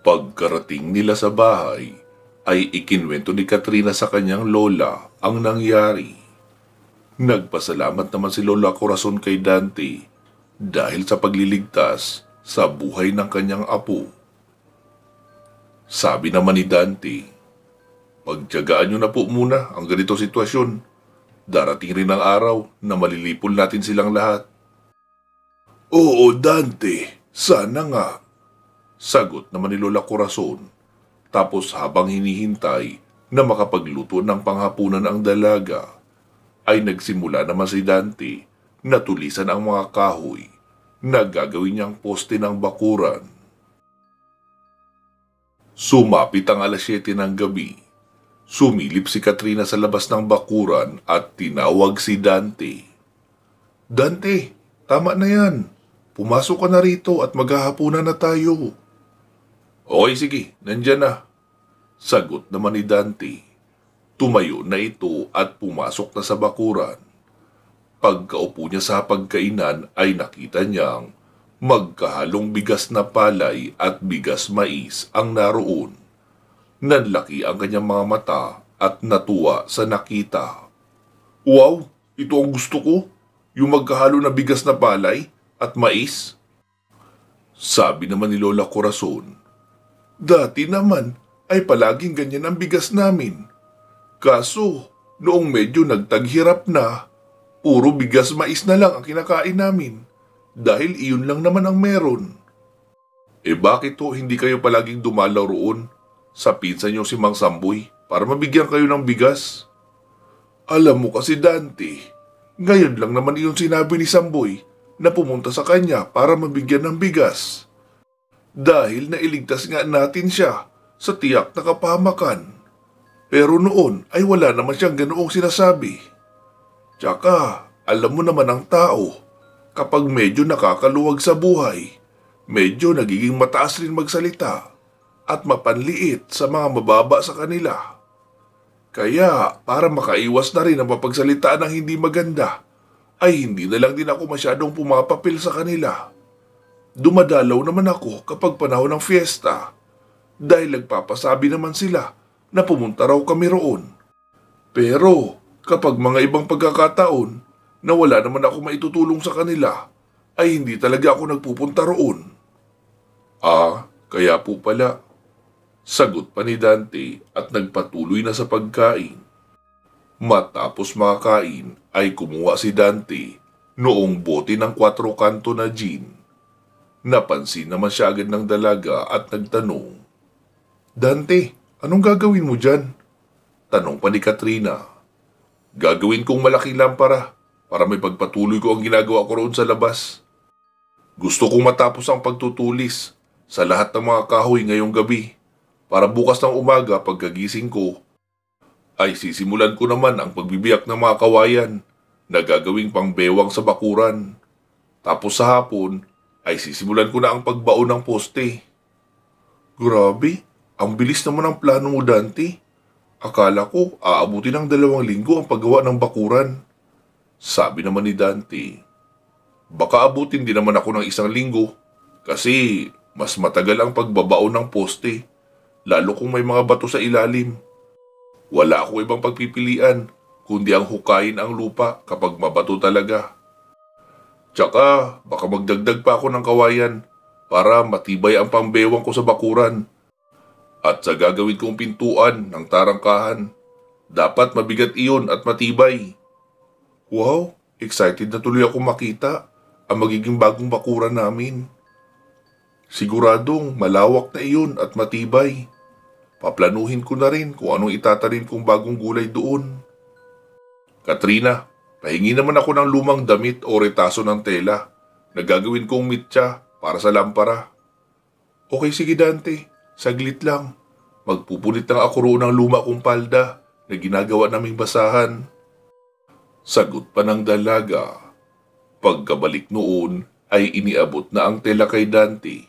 Pagkarating nila sa bahay, ay ikinwento ni Katrina sa kanyang lola ang nangyari. Nagpasalamat naman si Lola Corazon kay Dante dahil sa pagliligtas sa buhay ng kanyang apo. Sabi naman ni Dante, "Pagtiyagaan nyo na po muna ang ganito sitwasyon. Darating rin ang araw na malilipol natin silang lahat." "Oo, Dante, sana nga," sagot naman ni Lola Corazon. Tapos habang hinihintay na makapagluto ng panghapunan ang dalaga, ay nagsimula naman si Dante na tulisan ang mga kahoy na gagawin niyang poste ng bakuran. Sumapit ang alas 7 ng gabi. Sumilip si Katrina sa labas ng bakuran at tinawag si Dante. "Dante, tama na yan. Pumasok ka na rito at maghahapunan na tayo." "Okay, sige, nandyan na," sagot naman ni Dante. Tumayo na ito at pumasok na sa bakuran. Pagkaupo niya sa pagkainan ay nakita niyang magkahalong bigas na palay at bigas mais ang naroon. Nanlaki ang kanyang mga mata at natuwa sa nakita. "Wow, ito ang gusto ko, yung magkahalo na bigas na palay at mais," sabi naman ni Lola Corazon. "Dati naman ay palaging ganyan ang bigas namin. Kaso, noong medyo nagtaghirap na, puro bigas mais na lang ang kinakain namin dahil iyon lang naman ang meron." "Eh bakit ho hindi kayo palaging dumalaw roon sa pinsan niyo si Mang Samboy para mabigyan kayo ng bigas?" "Alam mo kasi Dante, ngayon lang naman iyon sinabi ni Samboy na pumunta sa kanya para mabigyan ng bigas. Dahil nailigtas nga natin siya sa tiyak na kapahamakan. Pero noon ay wala naman siyang ganoong sinasabi. Tsaka, alam mo naman ang tao, kapag medyo nakakaluwag sa buhay, medyo nagiging mataas rin magsalita at mapanliit sa mga mababa sa kanila. Kaya, para makaiwas na rin ang mapagsalitaan ng hindi maganda, ay hindi na lang din ako masyadong pumapapil sa kanila. Dumadalaw naman ako kapag panahon ng fiesta dahil nagpapasabi naman sila na pumunta raw kami roon. Pero kapag mga ibang pagkakataon na wala naman ako maitutulong sa kanila, ay hindi talaga ako nagpupunta roon." "Ah, kaya po pala," sagot pa ni Dante at nagpatuloy na sa pagkain. Matapos makakain ay kumuha si Dante noong bote ng 4 kanto na gin. Napansin naman siya agad ng dalaga at nagtanong, "Dante, anong gagawin mo dyan?" Tanong pa ni Katrina. "Gagawin kong malaking lampara para may pagpatuloy ko ang ginagawa ko roon sa labas. Gusto kong matapos ang pagtutulis sa lahat ng mga kahoy ngayong gabi para bukas ng umaga pagkagising ko ay sisimulan ko naman ang pagbibiyak ng mga kawayan na gagawing pangbewang sa bakuran. Tapos sa hapon ay sisimulan ko na ang pagbaon ng poste." "Grabe, ang bilis naman ang plano mo Dante. Akala ko aabutin ng 2 linggo ang paggawa ng bakuran," sabi naman ni Dante. "Baka abutin din naman ako ng 1 linggo kasi mas matagal ang pagbabaon ng poste, lalo kung may mga bato sa ilalim. Wala akong ibang pagpipilian kundi ang hukayin ang lupa kapag mabato talaga. Tsaka baka magdagdag pa ako ng kawayan para matibay ang pambewang ko sa bakuran. At sa gagawin kong pintuan ng tarangkahan, dapat mabigat iyon at matibay." "Wow, excited na tuloy ako makita ang magiging bagong bakuran namin. Siguradong malawak na iyon at matibay. Paplanuhin ko na rin kung anong itatanim kong bagong gulay doon. Katrina, pahingi naman ako ng lumang damit o retaso ng tela na gagawin kong mitya para sa lampara." "Okay, sige Dante, saglit lang. Magpupunit lang ako roon ng luma kong palda na ginagawa naming basahan," sagot pa ng dalaga. Pagkabalik noon ay iniabot na ang tela kay Dante.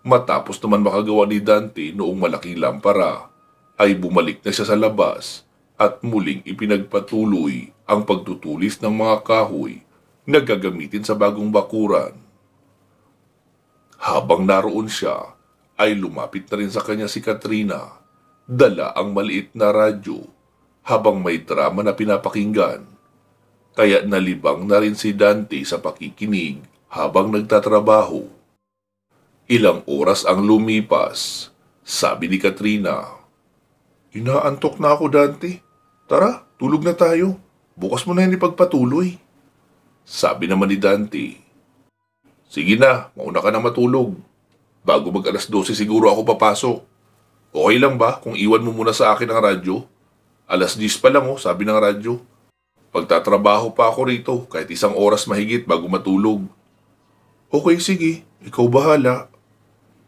Matapos naman makagawa ni Dante noong malaking lampara, ay bumalik na siya sa labas at muling ipinagpatuloy ang pagtutulis ng mga kahoy na gagamitin sa bagong bakuran. Habang naroon siya, ay lumapit na rin sa kanya si Katrina, dala ang maliit na radyo habang may drama na pinapakinggan. Kaya nalibang na rin si Dante sa pakikinig habang nagtatrabaho. Ilang oras ang lumipas. Sabi ni Katrina, "Inaantok na ako, Dante. Tara, tulog na tayo. Bukas mo na yan ipagpatuloy." Sabi naman ni Dante, "Sige na, mauna ka na matulog. Bago mag alas 12 siguro ako papasok. Okay lang ba kung iwan mo muna sa akin ang radyo? Alas 10 pa lang sabi ng radyo. Pagtatrabaho pa ako rito kahit isang oras mahigit bago matulog." "Okay, sige. Ikaw bahala."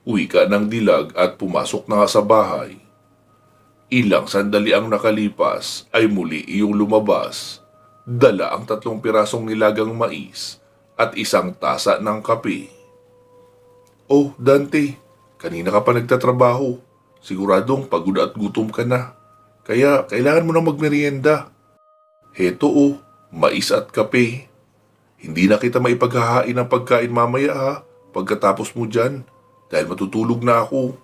Uwi ka ng dilag at pumasok na nga sa bahay. Ilang sandali ang nakalipas ay muli iyong lumabas. Dala ang 3 pirasong nilagang mais at isang tasa ng kape. "Oh, Dante, kanina ka pa nagtatrabaho. Siguradong pagod at gutom ka na. Kaya kailangan mo na magmerienda. Heto mais at kape. Hindi na kita maipaghahain ng pagkain mamaya pagkatapos mo dyan, dahil matutulog na ako.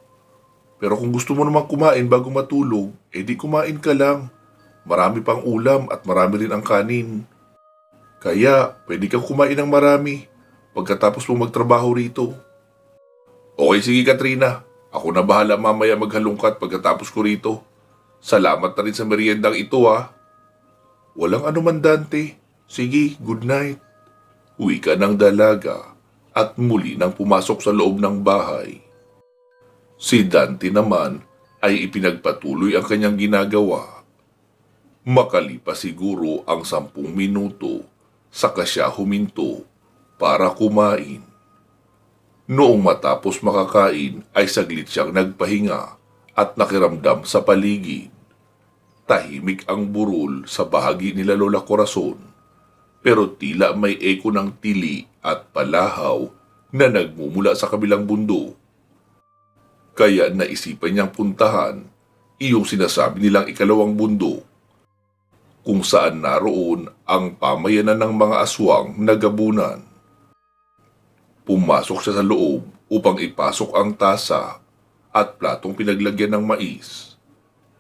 Pero kung gusto mo namang kumain bago matulog, edi kumain ka lang. Marami pang ulam at marami rin ang kanin. Kaya pwede kang kumain ng marami pagkatapos mo magtrabaho rito." "Okay, sige Katrina. Ako na bahala mamaya maghalungkat pagkatapos ko rito. Salamat na rin sa meriendang ito "Walang anuman, Dante. Sige, good night." Uwi ka ng dalaga at muli nang pumasok sa loob ng bahay. Si Dante naman ay ipinagpatuloy ang kanyang ginagawa. Makalipas siguro ang 10 minuto, saka siya huminto para kumain. Noong matapos makakain ay saglit siyang nagpahinga at nakiramdam sa paligid. Tahimik ang burol sa bahagi nila Lola Corazon, pero tila may eko ng tili at palahaw na nagmumula sa kabilang bundok. Kaya naisipan niyang puntahan iyong sinasabi nilang ikalawang bundok, kung saan naroon ang pamayanan ng mga aswang na gabunan. Pumasok siya sa loob upang ipasok ang tasa at platong pinaglagyan ng mais.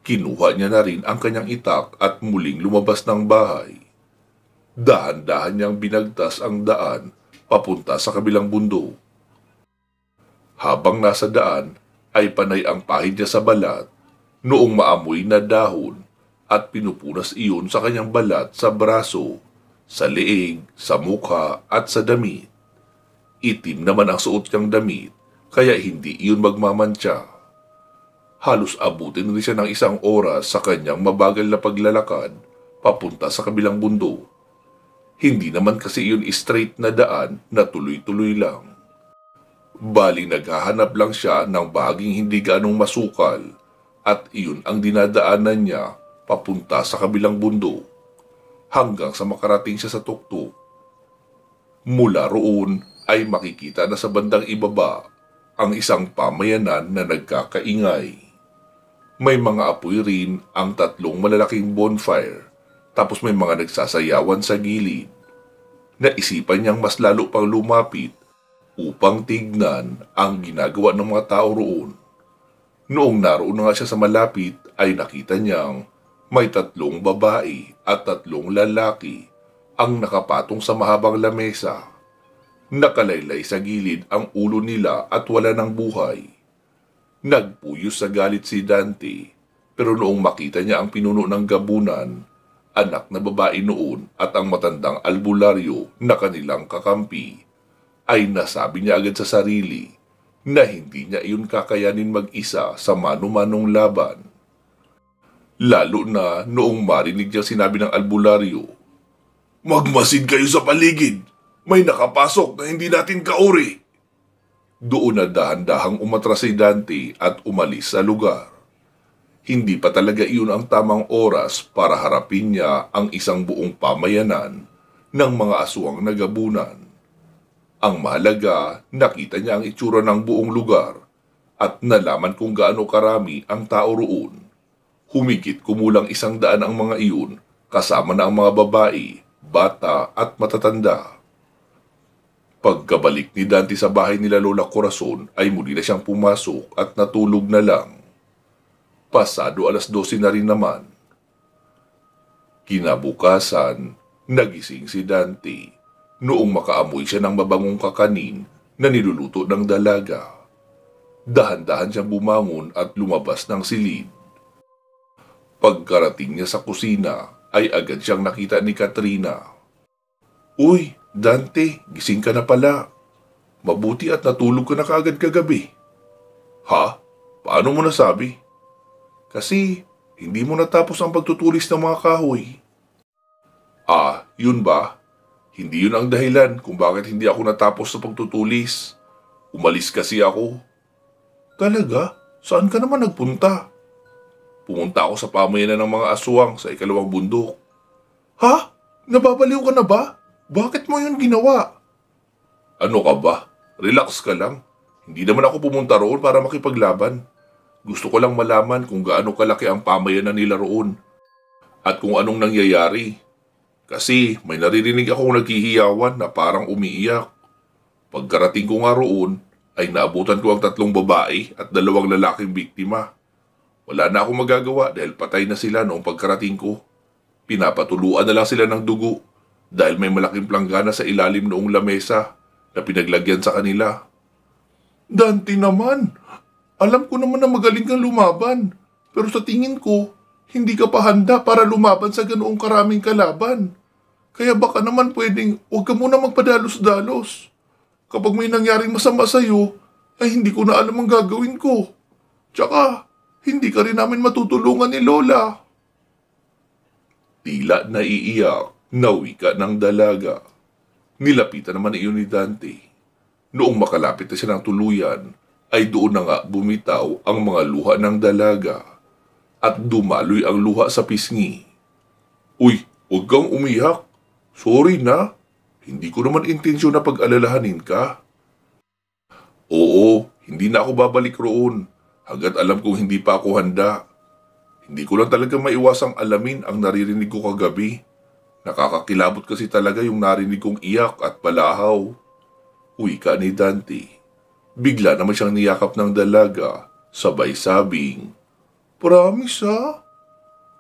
Kinuha niya na rin ang kanyang itak at muling lumabas ng bahay. Dahan-dahan niyang binagtas ang daan papunta sa kabilang bundok. Habang nasa daan ay panay ang pahid niya sa balat noong maamoy na dahon at pinupunas iyon sa kanyang balat sa braso, sa leeg, sa mukha at sa damit. Itim naman ang suot niyang damit kaya hindi iyon magmamantsa. Halos abutin rin siya ng 1 oras sa kanyang mabagal na paglalakad papunta sa kabilang bundok. Hindi naman kasi iyon straight na daan na tuloy-tuloy lang. Baling naghahanap lang siya ng bahaging hindi gaanong masukal at iyon ang dinadaanan niya papunta sa kabilang bundok hanggang sa makarating siya sa tuktok. Mula roon ay makikita na sa bandang ibaba ang isang pamayanan na nagkakaingay. May mga apoy rin ang 3 malalaking bonfire, tapos may mga nagsasayawan sa gilid. Naisipan niyang mas lalo pang lumapit upang tignan ang ginagawa ng mga tao roon. Noong naroon na nga siya sa malapit ay nakita niyang may 3 babae at 3 lalaki ang nakapatong sa mahabang lamesa. Nakalaylay sa gilid ang ulo nila at wala ng buhay. Nagpuyos sa galit si Dante, pero noong makita niya ang pinuno ng gabunan, anak na babae noon at ang matandang albularyo na kanilang kakampi, ay nasabi niya agad sa sarili na hindi niya iyon kakayanin mag-isa sa mano-manong laban. Lalo na noong marinig niya sinabi ng albularyo, "Magmasid kayo sa paligid! May nakapasok na hindi natin kauri!" Doon na dahan-dahang umatras si Dante at umalis sa lugar. Hindi pa talaga iyon ang tamang oras para harapin niya ang isang buong pamayanan ng mga aswang na gabunan. Ang mahalaga, nakita niya ang itsura ng buong lugar at nalaman kung gaano karami ang tao roon. Humigit kumulang 100 ang mga iyon, kasama na ang mga babae, bata at matatanda. Pagkabalik ni Dante sa bahay nila Lola Corazon ay muli na siyang pumasok at natulog na lang. Pasado 12:00 na rin naman. Kinabukasan, nagising si Dante noong makaamoy siya ng mabangong kakanin na niluluto ng dalaga. Dahan-dahan siyang bumangon at lumabas ng silid. Pagkarating niya sa kusina ay agad siyang nakita ni Katrina. "Uy, Dante, gising ka na pala. Mabuti at natulog ka na kaagad kagabi." "Ha? Paano mo nasabi?" "Kasi hindi mo natapos ang pagtutulis ng mga kahoy." "Ah, yun ba? Hindi yun ang dahilan kung bakit hindi ako natapos sa pagtutulis. Umalis kasi ako." "Talaga? Saan ka naman nagpunta?" "Pumunta ako sa pamayanan ng mga aswang sa ikalawang bundok." "Ha? Nababaliw ka na ba? Bakit mo yun ginawa?" "Ano ka ba? Relax ka lang. Hindi naman ako pumunta roon para makipaglaban. Gusto ko lang malaman kung gaano kalaki ang pamayanan nila roon at kung anong nangyayari. Kasi may naririnig akong naghihiyawan na parang umiiyak. Pagkarating ko nga roon, ay naabutan ko ang 3 babae at 2 lalaking biktima. Wala na akong magagawa dahil patay na sila noong pagkarating ko. Pinapatuluan na lang sila ng dugo dahil may malaking planggana sa ilalim noong lamesa na pinaglagyan sa kanila." "Dante naman, alam ko naman na magaling kang lumaban, pero sa tingin ko, hindi ka pa handa para lumaban sa ganoong karaming kalaban. Kaya baka naman pwedeng huwag ka muna magpadalos-dalos. Kapag may nangyaring masama sa'yo, ay hindi ko na alam ang gagawin ko. Tsaka, hindi ka rin namin matutulungan ni Lola." Tila naiiyak na wika ng dalaga. Nilapitan naman iyon ni Dante. Noong makalapit na siya ng tuluyan, ay doon na nga bumitaw ang mga luha ng dalaga at dumaloy ang luha sa pisngi. "Uy, huwag kang umiyak. Sorry na. Hindi ko naman intensyon na pag-alalahanin ka." "Oo, hindi na ako babalik roon hanggat alam kong hindi pa ako handa. Hindi ko lang talaga maiwasang alamin ang naririnig ko kagabi. Nakakakilabot kasi talaga yung narinig kong iyak at balahaw." Wika ni Dante. Bigla naman siyang niyakap ng dalaga, sabay sabing, "Promise ha?"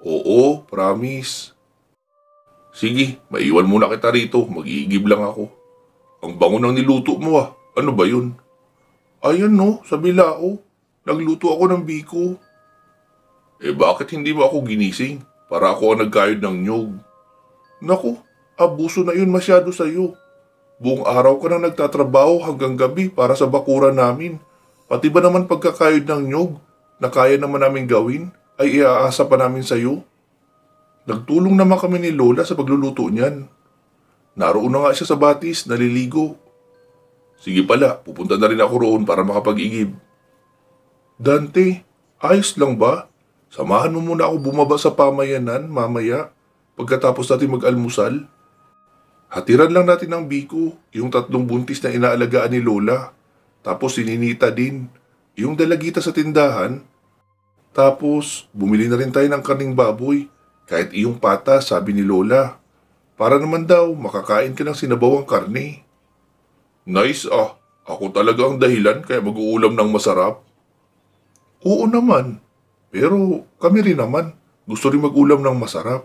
"Oo, promise." "Sige, maiwan muna kita rito, mag-iigib lang ako. Ang bango ng niluto mo ah, ano ba yun?" "Ayan no, sa bilao. Nagluto ako ng biko." "Eh bakit hindi mo ako ginising para ako ang nagkayod ng nyog?" "Naku, abuso na yun masyado sa'yo. Buong araw ka na nagtatrabaho hanggang gabi para sa bakuran namin. Pati ba naman pagkakayod ng nyog na kaya naman namin gawin ay iaasa pa namin sa'yo? Nagtulong naman kami ni Lola sa pagluluto niyan. Naroon na nga siya sa batis, naliligo." "Sige pala, pupunta na rin ako roon para makapag-igib." "Dante, ayos lang ba? Samahan mo muna ako bumaba sa pamayanan mamaya pagkatapos natin mag-almusal. Hatiran lang natin ng biko, yung 3 buntis na inaalagaan ni Lola. Tapos si Ninita din, yung dalagita sa tindahan. Tapos bumili na rin tayo ng karning baboy, kahit iyong pata sabi ni Lola. Para naman daw makakain ka ng sinabawang karne." "Nice ah, ako talaga ang dahilan kaya mag-uulam ng masarap." "Oo naman, pero kami rin naman gusto rin mag-ulam ng masarap.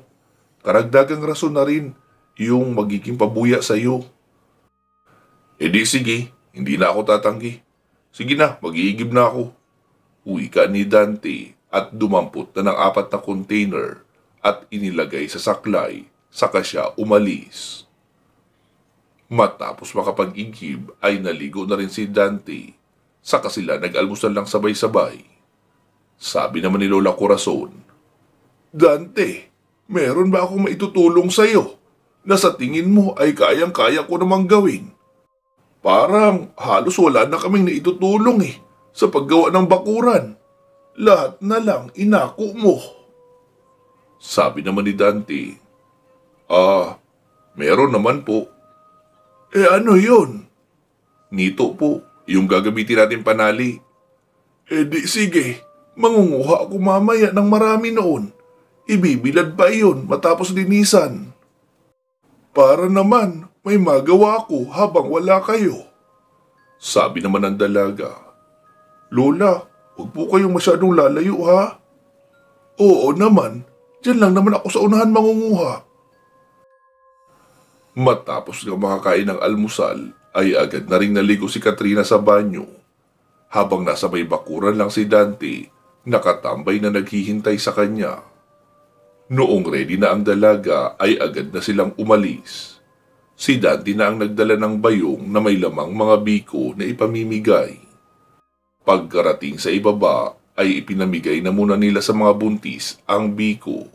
Karagdagang rason na rin yung magiging pabuya sa iyo." "E di sige, hindi na ako tatanggi. Sige na, mag-iigib na ako." Wika ni Dante at dumampot na ng 4 na container at inilagay sa saklay, saka siya umalis. Matapos makapag-igib ay naligo na rin si Dante, saka sila nag-almusal lang sabay-sabay. Sabi naman ni Lola Corazon, "Dante, meron ba akong maitutulong sa'yo na sa tingin mo ay kayang-kaya ko namang gawin? Parang halos wala na kaming naitutulong sa paggawa ng bakuran. Lahat na lang inako mo." Sabi naman ni Dante, Meron naman po." "Eh ano yun?" "Nito po, yung gagamitin natin panali." "Eh di sige, mangunguha ako mamaya ng marami noon. Ibibilad pa iyon matapos linisan." "Para naman, may magawa ako habang wala kayo. Sabi naman ng dalaga, Lola, huwag po kayong masyadong lalayo ha. Oo naman, dyan lang naman ako sa unahan mangunguha. Matapos nga makakain ng almusal, ay agad na ring naligo si Katrina sa banyo. Habang nasa may bakuran lang si Dante, nakatambay na naghihintay sa kanya. Noong ready na ang dalaga ay agad na silang umalis. Si Dante na ang nagdala ng bayong na may lamang mga biko na ipamimigay. Pagkarating sa ibaba ay ipinamigay na muna nila sa mga buntis ang biko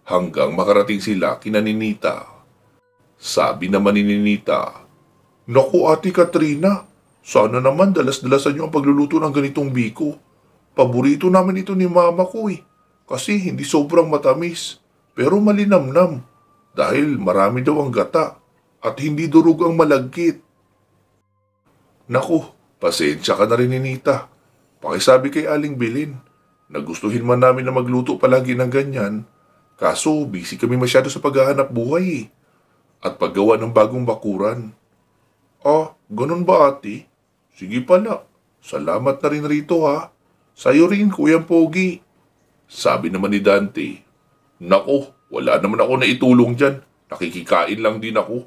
hanggang makarating sila kina Ninita. Sabi naman ni Ninita, Naku Ate Katrina, sana naman dalas-dalasan niyo ang pagluluto ng ganitong biko. Paborito namin ito ni mama ko kasi hindi sobrang matamis pero malinamnam dahil marami daw ang gata at hindi durog ang malagkit. Naku, pasensya ka na rin Ninita. Pakisabi kay Aling Bilin, nagustuhin man namin na magluto palagi ng ganyan, kaso busy kami masyado sa paghahanap buhay at paggawa ng bagong bakuran. Ah, ganun ba ate? Sige pala, salamat na rin rito ha. Sa'yo rin Kuyang Pogi. Sabi naman ni Dante, Nako, wala naman ako na itulong dyan, nakikikain lang din ako.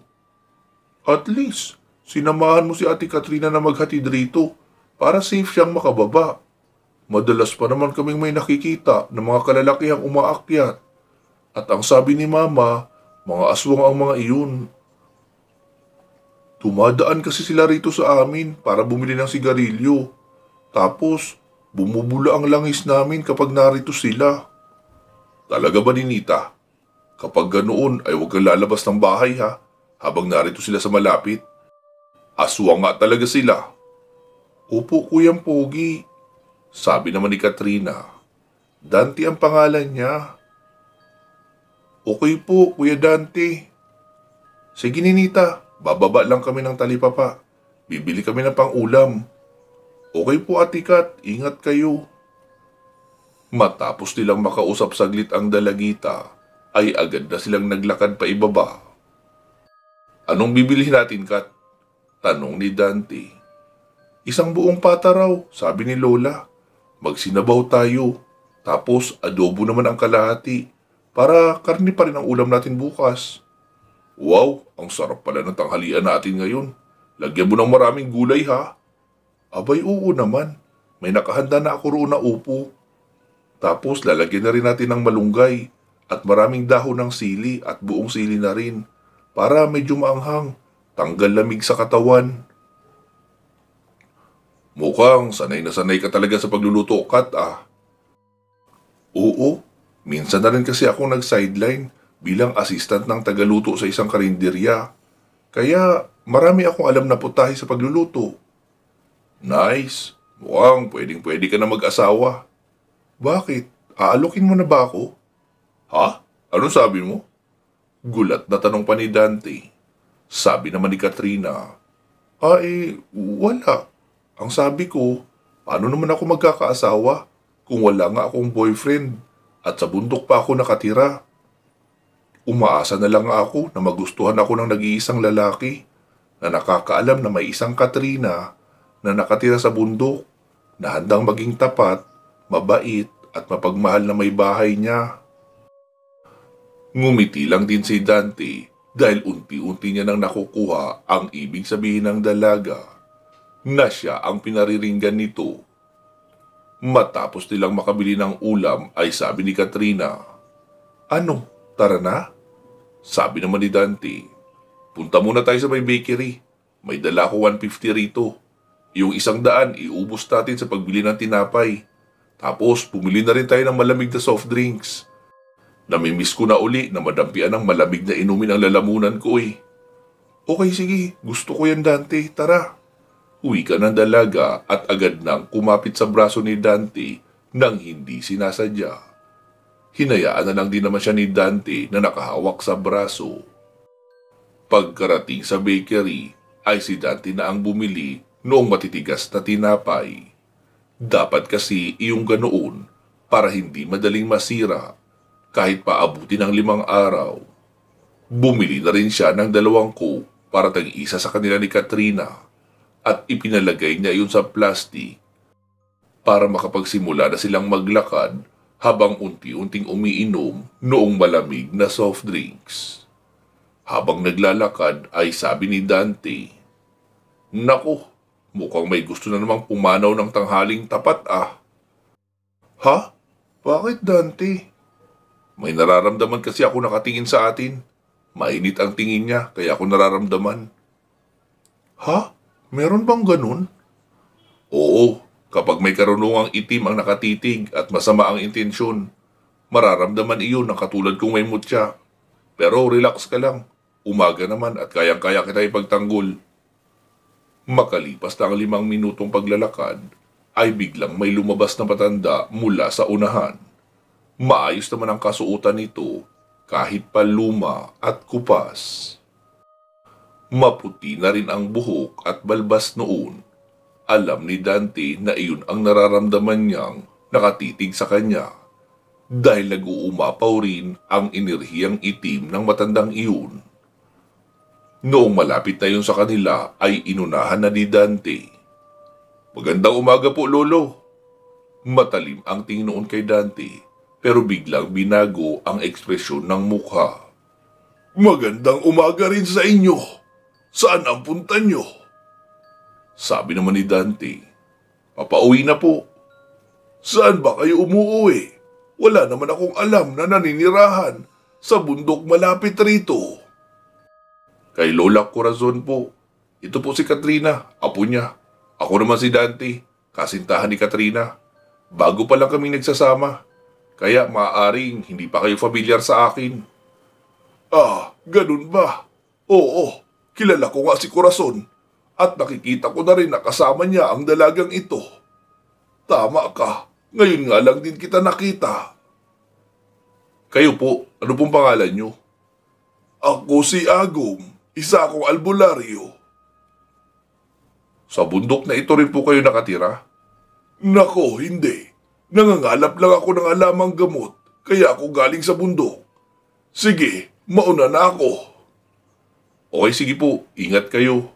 At least, sinamahan mo si Ate Katrina na maghatid rito para safe siyang makababa. Madalas pa naman kaming may nakikita ng mga kalalakihang umaakyat. At ang sabi ni Mama, mga aswang ang mga iyon. Tumadaan kasi sila rito sa amin para bumili ng sigarilyo. Tapos, bumubula ang langis namin kapag narito sila. Talaga ba Ninita? Kapag ganoon ay huwag kang lalabas ng bahay ha, habang narito sila sa malapit. Aswang nga talaga sila. Opo Kuyang Pogi. Sabi naman ni Katrina. Dante ang pangalan niya. Okay po, Kuya Dante. Sige Ninita, bababa lang kami ng talipapa. Bibili kami ng pang-ulam. Okay po Ate Kat, ingat kayo. Matapos nilang makausap saglit ang dalagita, ay agad na silang naglakad pa ibaba. Anong bibili natin Kat? Tanong ni Dante. Isang buong pata raw, sabi ni Lola. Magsinabaw tayo, tapos adobo naman ang kalahati. Para karni pa rin ang ulam natin bukas. Wow, ang sarap pala ng tanghalian natin ngayon. Lagyan mo ng maraming gulay ha. Abay oo naman, may nakahanda na ako roon na upo. Tapos lalagyan na rin natin ng malunggay at maraming dahon ng sili at buong sili na rin para medyo maanghang, tanggal lamig sa katawan. Mukhang sanay na sanay ka talaga sa pagluluto Kat ah. Oo. Minsan na rin kasi akong nag-sideline bilang assistant ng tagaluto sa isang karinderya. Kaya marami akong alam na putahe sa pagluluto. Nice. Mukhang pwedeng-pwede ka na mag-asawa. Bakit? Aalokin mo na ba ako? Ha? Anong sabi mo? Gulat na tanong pa ni Dante. Sabi naman ni Katrina. Wala. Ang sabi ko, paano naman ako magkakaasawa kung wala nga akong boyfriend? At sa bundok pa ako nakatira. Umaasa na lang ako na magustuhan ako ng nag-iisang lalaki na nakakaalam na may isang Katrina na nakatira sa bundok na handang maging tapat, mabait at mapagmahal na may bahay niya. Ngumiti lang din si Dante dahil unti-unti niya nang nakukuha ang ibig sabihin ng dalaga na siya ang pinariringgan nito. Matapos nilang makabili ng ulam ay sabi ni Katrina, Ano, tara na? Sabi naman ni Dante, Punta muna tayo sa may bakery. May dala ko 150 rito. Yung 100 iubos natin sa pagbili ng tinapay. Tapos pumili na rin tayo ng malamig na soft drinks. Namimiss ko na uli na madampian ng malamig na inumin ang lalamunan ko Okay sige, gusto ko yan Dante, tara. Uwi ka ng dalaga at agad nang kumapit sa braso ni Dante nang hindi sinasadya. Hinayaan na lang din naman siya ni Dante na nakahawak sa braso. Pagkarating sa bakery ay si Dante na ang bumili noong matitigas na tinapay. Dapat kasi iyong ganoon para hindi madaling masira kahit paabuti ng 5 araw. Bumili na rin siya ng 2 coke para tag-isa sa kanila ni Katrina at ipinalagay niya iyon sa plastic para makapagsimula na silang maglakad habang unti-unting umiinom noong malamig na soft drinks. Habang naglalakad ay sabi ni Dante, "Naku, mukhang may gusto na namang pumanaw ng tanghaling tapat ah." "Ha? Bakit, Dante?" "May nararamdaman kasi ako nakatingin sa atin. Mainit ang tingin niya kaya ako nararamdaman." "Ha? Meron bang ganun?" "Oo, kapag may karunungang itim ang nakatitig at masama ang intensyon, mararamdaman iyon ng katulad kong may mutya. Pero relax ka lang, umaga naman at kayang-kaya kita ipagtanggol." Makalipas na ang 5 minutong paglalakad, ay biglang may lumabas na matanda mula sa unahan. Maayos naman ang kasuotan nito kahit pa luma at kupas. Maputi na rin ang buhok at balbas noon. Alam ni Dante na iyon ang nararamdaman niyang nakatitig sa kanya dahil nag-uumapaw rin ang enerhiyang itim ng matandang iyon. Noong malapit na yun sa kanila ay inunahan na ni Dante. "Magandang umaga po, Lolo." Matalim ang tingin noon kay Dante pero biglang binago ang ekspresyon ng mukha. "Magandang umaga rin sa inyo. Saan ang punta nyo?" Sabi naman ni Dante, "Papauwi na po." "Saan ba kayo umuuwi? Wala naman akong alam na naninirahan sa bundok malapit rito." "Kay Lola Corazon po. Ito po si Katrina, apo niya. Ako naman si Dante, kasintahan ni Katrina. Bago pa lang kaming nagsasama, kaya maaaring hindi pa kayo familiar sa akin." "Ah, ganun ba? Oo, kilala ko nga si Corazon at nakikita ko na rin na kasama niya ang dalagang ito. Tama ka, ngayon nga lang din kita nakita." "Kayo po, ano pong pangalan niyo?" "Ako si Agum, isa akong albularyo." "Sa bundok na ito rin po kayo nakatira?" "Nako, hindi. Nangangalap lang ako ng alamang gamot, kaya ako galing sa bundok. Sige, mauna na ako." "Okay, sige po. Ingat kayo."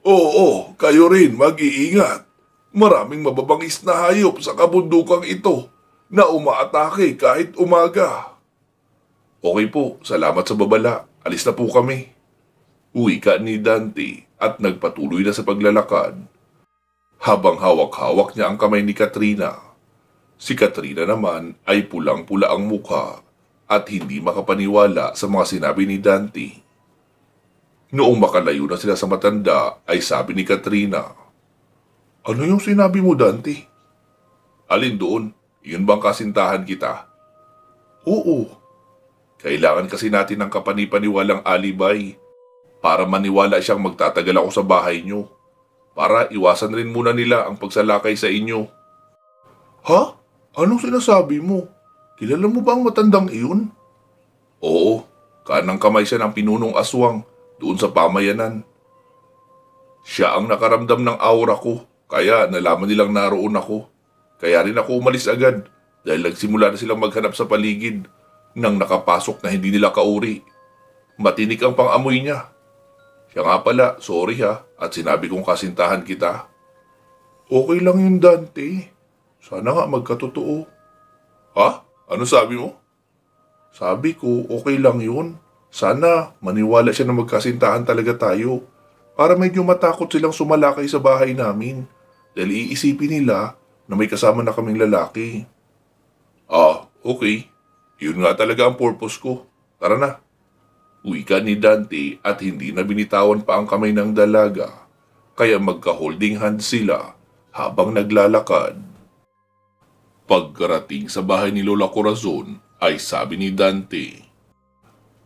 "Oo, kayo rin mag-iingat. Maraming mababangis na hayop sa kabundukang ito na umaatake kahit umaga." "Okay po, salamat sa babala. Alis na po kami." Wika ni Dante at nagpatuloy na sa paglalakad. Habang hawak-hawak niya ang kamay ni Katrina. Si Katrina naman ay pulang-pula ang mukha at hindi makapaniwala sa mga sinabi ni Dante. Noong makalayo na sila sa matanda ay sabi ni Katrina, "Ano yung sinabi mo, Dante?" "Alin doon? Iyon bang kasintahan kita?" "Oo." "Kailangan kasi natin ng kapanipaniwalang alibay para maniwala siyang magtatagal ako sa bahay niyo. Para iwasan rin muna nila ang pagsalakay sa inyo." "Ha? Anong sinasabi mo? Kilala mo ba ang matandang iyon?" "Oo, kanang kamay siya ng pinunong aswang doon sa pamayanan. Siya ang nakaramdam ng aura ko, kaya nalaman nilang naroon ako. Kaya rin ako umalis agad dahil nagsimula na silang maghanap sa paligid nang nakapasok na hindi nila kauri. Matinik ang pang-amoy niya. Siya nga pala, sorry ha, at sinabi kong kasintahan kita." "Okay lang yun, Dante. Sana nga magkatotoo." "Ha? Ano sabi mo?" "Sabi ko, okay lang yun. Sana maniwala siya na magkasintahan talaga tayo para medyo matakot silang sumalakay sa bahay namin dahil iisipin nila na may kasama na kaming lalaki." "Ah, okay. Yun nga talaga ang purpose ko. Tara na." Wika ni Dante at hindi na binitawan pa ang kamay ng dalaga, kaya magka-holding hand sila habang naglalakad. Pagkarating sa bahay ni Lola Corazon ay sabi ni Dante,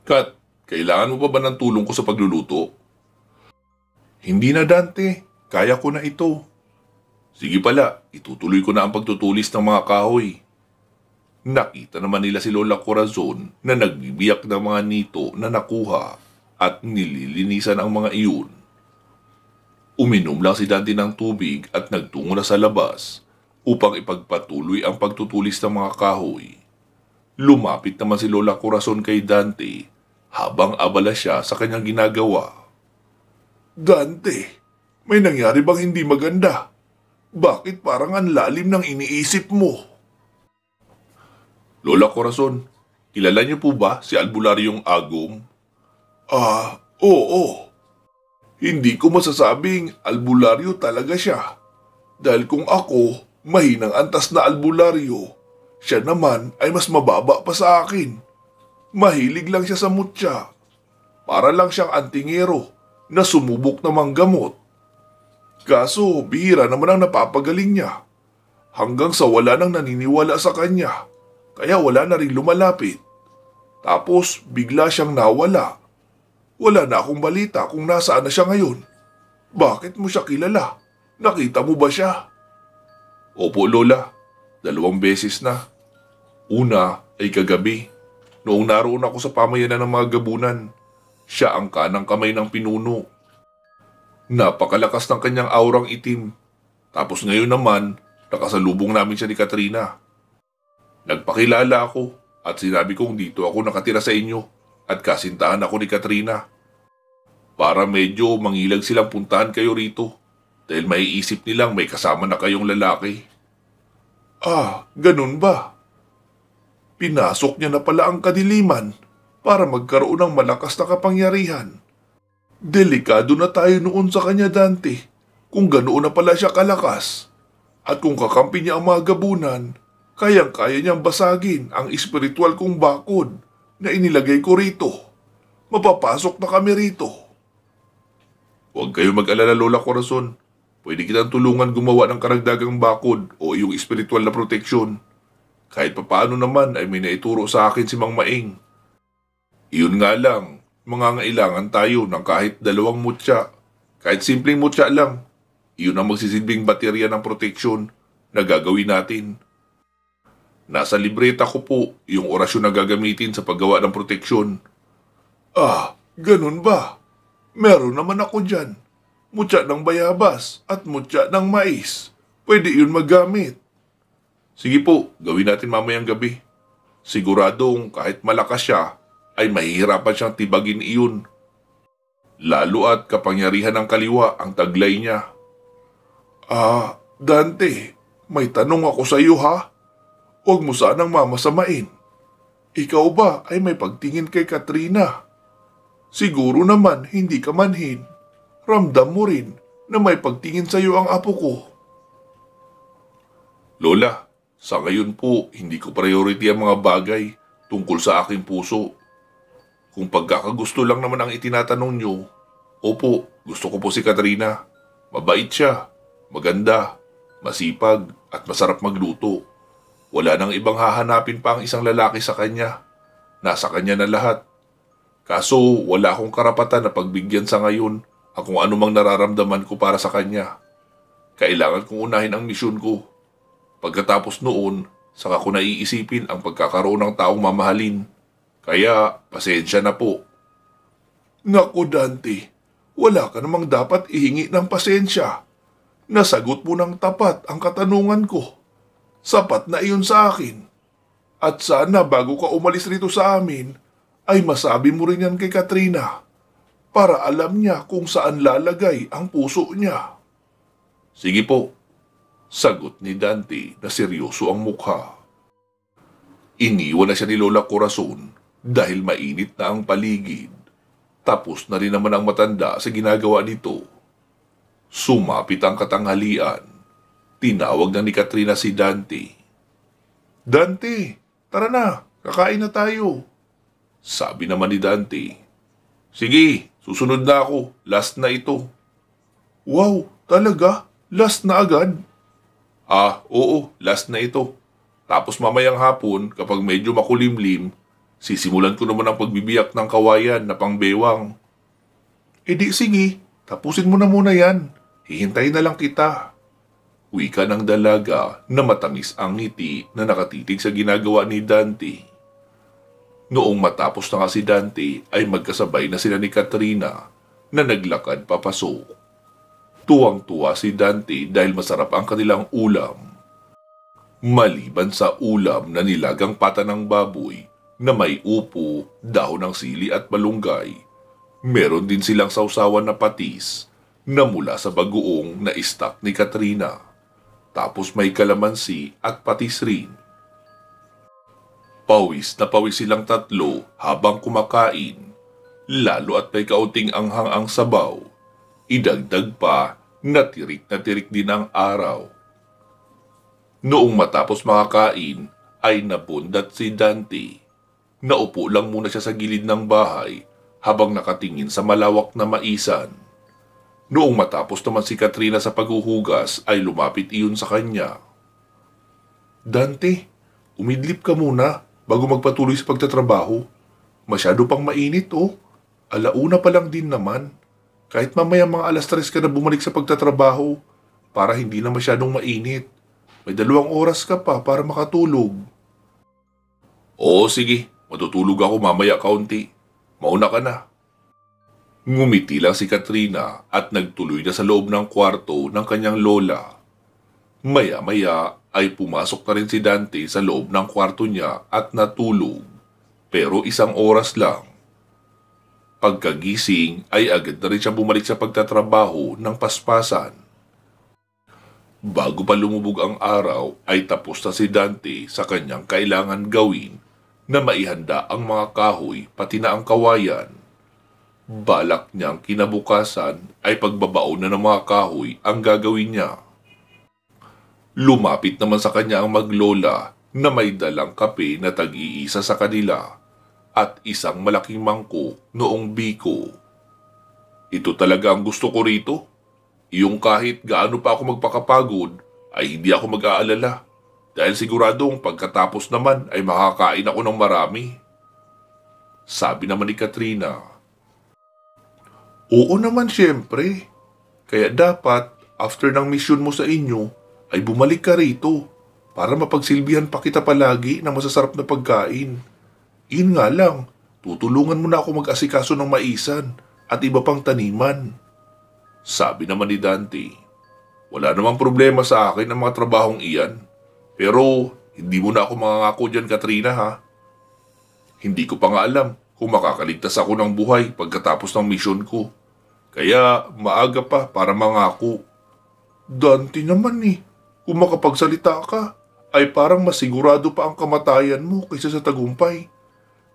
"Kat, kailangan mo pa ba ng tulong ko sa pagluluto?" "Hindi na, Dante. Kaya ko na ito." "Sige pala, itutuloy ko na ang pagtutulis ng mga kahoy." Nakita naman nila si Lola Corazon na nagbibiyak ng mga nito na nakuha at nililinisan ang mga iyon. Uminom lang si Dante ng tubig at nagtungo na sa labas upang ipagpatuloy ang pagtutulis ng mga kahoy. Lumapit naman si Lola Corazon kay Dante habang abala siya sa kanyang ginagawa. Dante, may nangyari bang hindi maganda? Bakit parang ang lalim ng iniisip mo? Lola Corazon, kilala niyo po ba si Albularyong Agum? Oo. Hindi ko masasabing albularyo talaga siya. Dahil kung ako, mahinang antas na albularyo, siya naman ay mas mababa pa sa akin. Mahilig lang siya sa mutya. Para lang siyang antingero na sumubok na manggamot. Kaso bihira naman ang napapagaling niya. Hanggang sa wala nang naniniwala sa kanya. Kaya wala na rin lumalapit. Tapos bigla siyang nawala. Wala na akong balita kung nasaan na siya ngayon. Bakit mo siya kilala? Nakita mo ba siya? Opo, Lola. 2 beses na. Una ay kagabi. Noong naroon ako sa pamayanan ng mga gabunan. Siya ang kanang kamay ng pinuno. Napakalakas ng kanyang aurang itim. Tapos ngayon naman, nakasalubong namin siya ni Katrina. Nagpakilala ako at sinabi kong dito ako nakatira sa inyo at kasintahan ako ni Katrina. Para medyo mangilag silang puntahan kayo rito dahil maiisip nilang may kasama na kayong lalaki. Ganun ba? Pinasok niya na pala ang kadiliman para magkaroon ng malakas na kapangyarihan. Delikado na tayo noon sa kanya, Dante, kung ganoon na pala siya kalakas. At kung kakampi niya ang mga gabunan, kayang-kaya niyang basagin ang espiritual kong bakod na inilagay ko rito. Mapapasok na kami rito. Huwag kayo mag-alala, Lola Corazon. Pwede kitang tulungan gumawa ng karagdagang bakod o iyong espiritual na proteksyon. Kahit papaano naman ay may naituro sa akin si Mang Maing. Iyon nga lang, mangangailangan tayo ng kahit 2 mutya. Kahit simpleng mutya lang. Iyon ang magsisilbing baterya ng proteksyon na gagawin natin. Nasa libreta ko po yung orasyon na gagamitin sa paggawa ng proteksyon. Ganun ba? Meron naman ako dyan. Mutya ng bayabas at mutya ng mais. Pwede yun magamit. Sige po, gawin natin mamayang gabi. Siguradong kahit malakas siya, ay mahihirapan siyang tibagin iyon. Lalo at kapangyarihan ng kaliwa ang taglay niya. Dante, may tanong ako sa iyo ha? Huwag mo sanang mamasamain. Ikaw ba ay may pagtingin kay Katrina? Siguro naman hindi ka manhin. Ramdam mo rin na may pagtingin sa iyo ang apo ko. Lola, sa ngayon po hindi ko priority ang mga bagay tungkol sa aking puso. Kung pagkakagusto lang naman ang itinatanong nyo, opo, gusto ko po si Katrina. Mabait siya, maganda, masipag at masarap magluto. Wala nang ibang hahanapin pa ang isang lalaki sa kanya. Nasa kanya na lahat. Kaso wala akong karapatan na pagbigyan sa ngayon ang kung anumang nararamdaman ko para sa kanya. Kailangan kong unahin ang misyon ko. Pagkatapos noon, saka ko naiisipin ang pagkakaroon ng taong mamahalin. Kaya, pasensya na po. Naku, Dante, wala ka namang dapat ihingi ng pasensya. Nasagot mo ng tapat ang katanungan ko. Sapat na iyon sa akin. At sana bago ka umalis rito sa amin, ay masabi mo rin yan kay Katrina para alam niya kung saan lalagay ang puso niya. Sige po, sagot ni Dante na seryoso ang mukha. Iniwan na siya ni Lola Corazon dahil mainit na ang paligid. Tapos na rin naman ang matanda sa ginagawa nito. Sumapit ang katanghalian. Tinawag na ni Katrina si Dante. Dante, tara na, kakain na tayo. Sabi naman ni Dante. Sige, susunod na ako, last na ito. Wow, talaga? Last na agad? Oo, last na ito. Tapos mamayang hapon, kapag medyo makulimlim, sisimulan ko naman ang pagbibiyak ng kawayan na pangbewang. Di sige, tapusin mo na muna yan. Hihintayin na lang kita. Wika ng dalaga na matamis ang ngiti na nakatitig sa ginagawa ni Dante. Noong matapos na nga si Dante ay magkasabay na sila ni Katrina na naglakad papasok. Tuwang-tuwa si Dante dahil masarap ang kanilang ulam. Maliban sa ulam na nilagang pata ng baboy na may upo, dahon ng sili at malunggay, meron din silang sausawan na patis na mula sa bagoong na istak ni Katrina. Tapos may kalamansi at patis rin. Pawis na pawis silang tatlo habang kumakain, lalo at may kaunting anghang ang sabaw. Idagdag pa na tirik din ang araw. Noong matapos makakain ay nabundat si Dante. Naupo lang muna siya sa gilid ng bahay habang nakatingin sa malawak na maisan. Noong matapos naman si Katrina sa paghuhugas ay lumapit iyon sa kanya. Dante, umidlip ka muna bago magpatuloy sa pagtatrabaho. Masyado pang mainit oh. Alauna pa lang din naman. Kahit mamaya mga 3:00 ka na bumalik sa pagtatrabaho para hindi na masyadong mainit. May 2 oras ka pa para makatulog. Oo sige, matutulog ako mamaya kaunti. Mauna ka na. Ngumiti lang si Katrina at nagtuloy na sa loob ng kwarto ng kanyang lola. Maya-maya ay pumasok na rin si Dante sa loob ng kwarto niya at natulog. Pero 1 oras lang. Pagkagising ay agad na rin siya bumalik sa pagtatrabaho ng paspasan. Bago pa lumubog ang araw ay tapos na si Dante sa kanyang kailangan gawin na maihanda ang mga kahoy pati na ang kawayan. Balak niyang kinabukasan ay pagbabaon na ng mga kahoy ang gagawin niya. Lumapit naman sa kanya ang maglola na may dalang kape na tag-iisa sa kanila at isang malaking mangkok noong biko. Ito talaga ang gusto ko rito. Yung kahit gaano pa ako magpakapagod ay hindi ako mag-aalala dahil siguradong pagkatapos naman ay makakain ako ng marami. Sabi naman ni Katrina. Oo naman syempre. Kaya dapat after ng misyon mo sa inyo ay bumalik ka rito para mapagsilbihan pa kita palagi ng masasarap na pagkain. Yun nga lang, tutulungan mo na ako mag-asikaso ng maisan at iba pang taniman. Sabi naman ni Dante, wala namang problema sa akin ang mga trabahong iyan. Pero hindi mo na ako mangangako dyan, Katrina ha. Hindi ko pa nga alam kung makakaligtas ako ng buhay pagkatapos ng misyon ko. Kaya maaga pa para mangako. Dante naman kung makapagsalita ka, ay parang masigurado pa ang kamatayan mo kaysa sa tagumpay.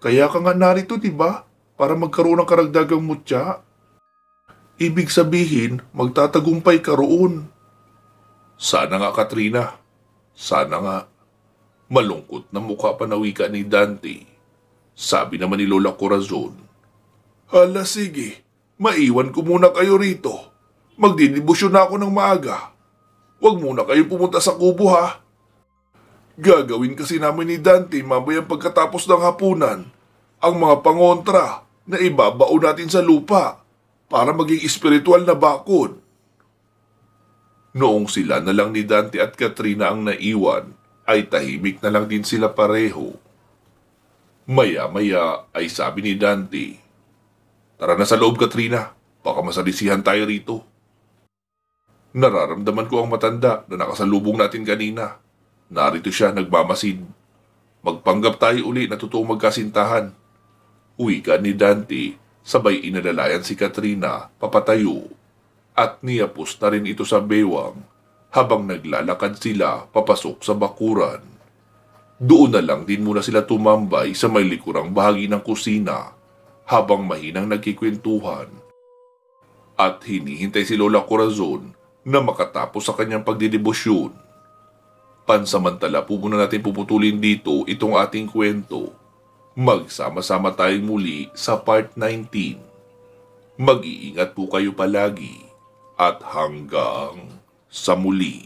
Kaya ka nga narito, diba? Para magkaroon ng karagdagang mutya. Ibig sabihin, magtatagumpay ka roon. Sana nga, Katrina. Sana nga. Malungkot na mukha pa na wika ni Dante. Sabi naman ni Lola Corazon. Hala sige, maiwan ko muna kayo rito. Magdidibusyon na ako ng maaga. Huwag muna kayo pumunta sa kubo ha. Gagawin kasi namin ni Dante mamayang pagkatapos ng hapunan ang mga pangontra na ibabao natin sa lupa para maging espiritual na bakod. Noong sila na lang ni Dante at Katrina ang naiwan, ay tahimik na lang din sila pareho. Maya-maya ay sabi ni Dante, Tara na sa loob, Katrina, baka masalisihan tayo rito. Nararamdaman ko ang matanda na nakasalubong natin kanina. Narito siya nagmamasid. Magpanggap tayo uli na totoong magkasintahan. Uwi ka ni Dante, sabay inalalayan si Katrina papatayo. At niyapos na rin ito sa bewang habang naglalakad sila papasok sa bakuran. Doon na lang din muna sila tumambay sa may likurang bahagi ng kusina habang mahinang nagkikwentuhan. At hinihintay si Lola Corazon na makatapos sa kanyang pagdidebosyon. Pansamantala po muna natin puputulin dito itong ating kwento. Magsama-sama tayong muli sa part 19. Mag-iingat po kayo palagi at hanggang sa muli.